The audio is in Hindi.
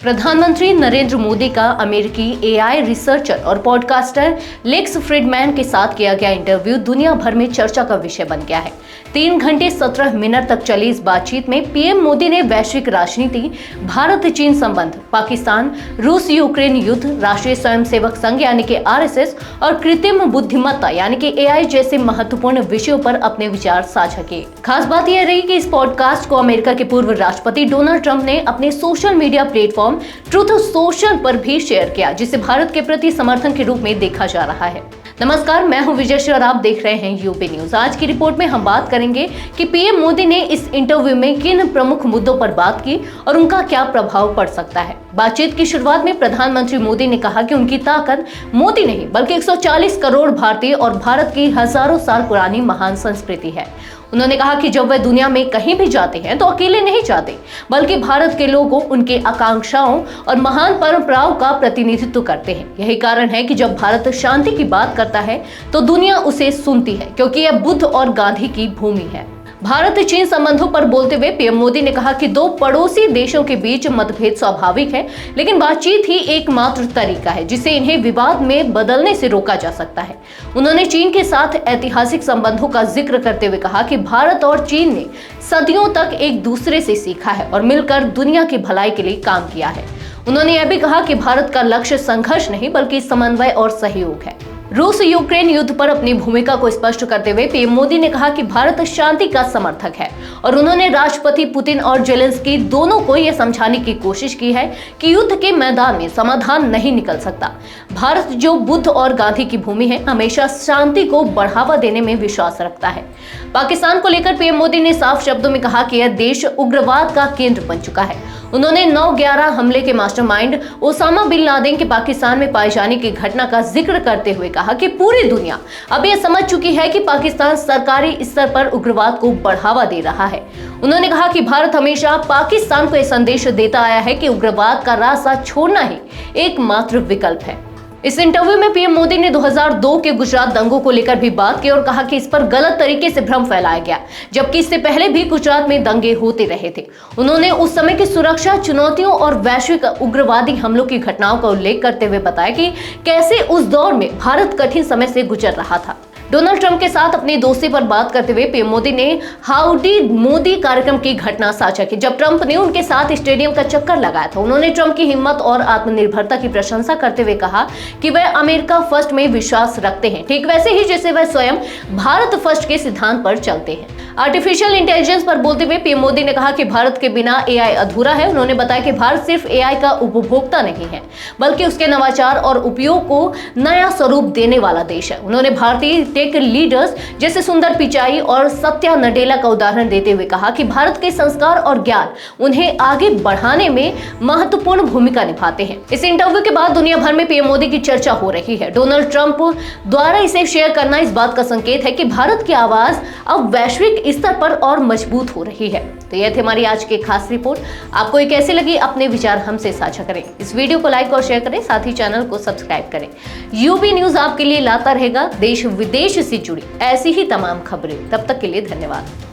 प्रधानमंत्री नरेंद्र मोदी का अमेरिकी एआई रिसर्चर और पॉडकास्टर लेक्स फ्रीडमैन के साथ किया गया इंटरव्यू दुनिया भर में चर्चा का विषय बन गया है। 3 घंटे 17 मिनट तक चली इस बातचीत में पीएम मोदी ने वैश्विक राजनीति, भारत चीन संबंध, पाकिस्तान रूस यूक्रेन युद्ध, राष्ट्रीय स्वयंसेवक संघ यानी कि आरएसएस और कृत्रिम बुद्धिमत्ता यानी कि एआई जैसे महत्वपूर्ण विषयों पर अपने विचार साझा किए। खास बात यह रही कि इस पॉडकास्ट को अमेरिका के पूर्व राष्ट्रपति डोनाल्ड ट्रंप ने अपने social media platform truth social पर भी शेयर किया, जिसे भारत के प्रति समर्थन के रूप में देखा जा रहा है। नमस्कार, मैं हूं विजयश्री और आप देख रहे हैं यूपी न्यूज। आज की रिपोर्ट में हम बात करेंगे कि पीएम मोदी ने इस इंटरव्यू में किन प्रमुख मुद्दों पर बात की और उनका क्या प्रभाव पड़ सकता है। बातचीत की शुरुआत में प्रधानमंत्री मोदी ने कहा कि उनकी ताकत मोदी नहीं बल्कि 140 करोड़ भारतीय और भारत की हजारों साल पुरानी महान संस्कृति है। उन्होंने कहा कि जब वह दुनिया में कहीं भी जाते हैं तो अकेले नहीं जाते, बल्कि भारत के लोगों, उनके आकांक्षाओं और महान परंपराओं का प्रतिनिधित्व करते हैं। यही कारण है कि जब भारत शांति की बात करता है तो दुनिया उसे सुनती है, क्योंकि यह बुद्ध और गांधी की भूमि है। भारत चीन संबंधों पर बोलते हुए पीएम मोदी ने कहा कि 2 पड़ोसी देशों के बीच मतभेद स्वाभाविक है, लेकिन बातचीत ही एकमात्र तरीका है जिसे इन्हें विवाद में बदलने से रोका जा सकता है। उन्होंने चीन के साथ ऐतिहासिक संबंधों का जिक्र करते हुए कहा कि भारत और चीन ने सदियों तक एक दूसरे से सीखा है और मिलकर दुनिया की भलाई के लिए काम किया है। उन्होंने यह भी कहा कि भारत का लक्ष्य संघर्ष नहीं बल्कि समन्वय और सहयोग है। रूस यूक्रेन युद्ध पर अपनी भूमिका को स्पष्ट करते हुए पीएम मोदी ने कहा कि भारत शांति का समर्थक है और उन्होंने राष्ट्रपति पुतिन और जेलेंस्की दोनों को यह समझाने की कोशिश की है कि युद्ध के मैदान में समाधान नहीं निकल सकता। भारत, जो बुद्ध और गांधी की भूमि है, हमेशा शांति को बढ़ावा देने में विश्वास रखता है। पाकिस्तान को लेकर पीएम मोदी ने साफ शब्दों में कहा कि यह देश उग्रवाद का केंद्र बन चुका है। उन्होंने 9/11 हमले के मास्टरमाइंड ओसामा बिन लादेन के पाकिस्तान में पाए जाने की घटना का जिक्र करते हुए कहा कि पूरी दुनिया अब यह समझ चुकी है कि पाकिस्तान सरकारी स्तर पर उग्रवाद को बढ़ावा दे रहा है। उन्होंने कहा कि भारत हमेशा पाकिस्तान को यह संदेश देता आया है कि उग्रवाद का रास्ता छोड़ना ही एकमात्र विकल्प है। इस इंटरव्यू में पीएम मोदी ने 2002 के गुजरात दंगों को लेकर भी बात की और कहा कि इस पर गलत तरीके से भ्रम फैलाया गया, जबकि इससे पहले भी गुजरात में दंगे होते रहे थे। उन्होंने उस समय की सुरक्षा चुनौतियों और वैश्विक उग्रवादी हमलों की घटनाओं का उल्लेख करते हुए बताया कि कैसे उस दौर में भारत कठिन समय से गुजर रहा था। डोनाल्ड ट्रंप के साथ अपनी दोस्ती पर बात करते हुए पीएम मोदी ने हाउडी मोदी कार्यक्रम की घटना साझा की, जब ट्रंप ने उनके साथ स्टेडियम का चक्कर लगाया था। उन्होंने ट्रंप की हिम्मत और आत्मनिर्भरता की प्रशंसा करते हुए कहा कि वह अमेरिका फर्स्ट में विश्वास रखते हैं, ठीक वैसे ही जैसे वह स्वयं भारत फर्स्ट के सिद्धांत पर चलते हैं। आर्टिफिशियल इंटेलिजेंस पर बोलते हुए पीएम मोदी ने कहा कि भारत के बिना एआई अधूरा है। उन्होंने बताया कि भारत सिर्फ एआई का उपभोक्ता नहीं है, बल्कि उसके नवाचार और उपयोग को नया स्वरूप देने वाला देश है। उन्होंने भारतीय टेक लीडर्स जैसे सुंदर पिचाई और सत्या नडेला का उदाहरण देते हुए कहा कि भारत के संस्कार और ज्ञान उन्हें आगे बढ़ाने में महत्वपूर्ण भूमिका निभाते हैं। इस इंटरव्यू के बाद दुनिया भर में पीएम मोदी की चर्चा हो रही है। डोनाल्ड ट्रंप द्वारा इसे शेयर करना इस बात का संकेत है कि भारत की आवाज अब वैश्विक स्तर पर और मजबूत हो रही है। तो यह थी हमारी आज की खास रिपोर्ट। आपको ये कैसी लगी, अपने विचार हमसे साझा करें। इस वीडियो को लाइक और शेयर करें, साथ ही चैनल को सब्सक्राइब करें। यूपी न्यूज आपके लिए लाता रहेगा देश विदेश से जुड़ी ऐसी ही तमाम खबरें। तब तक के लिए धन्यवाद।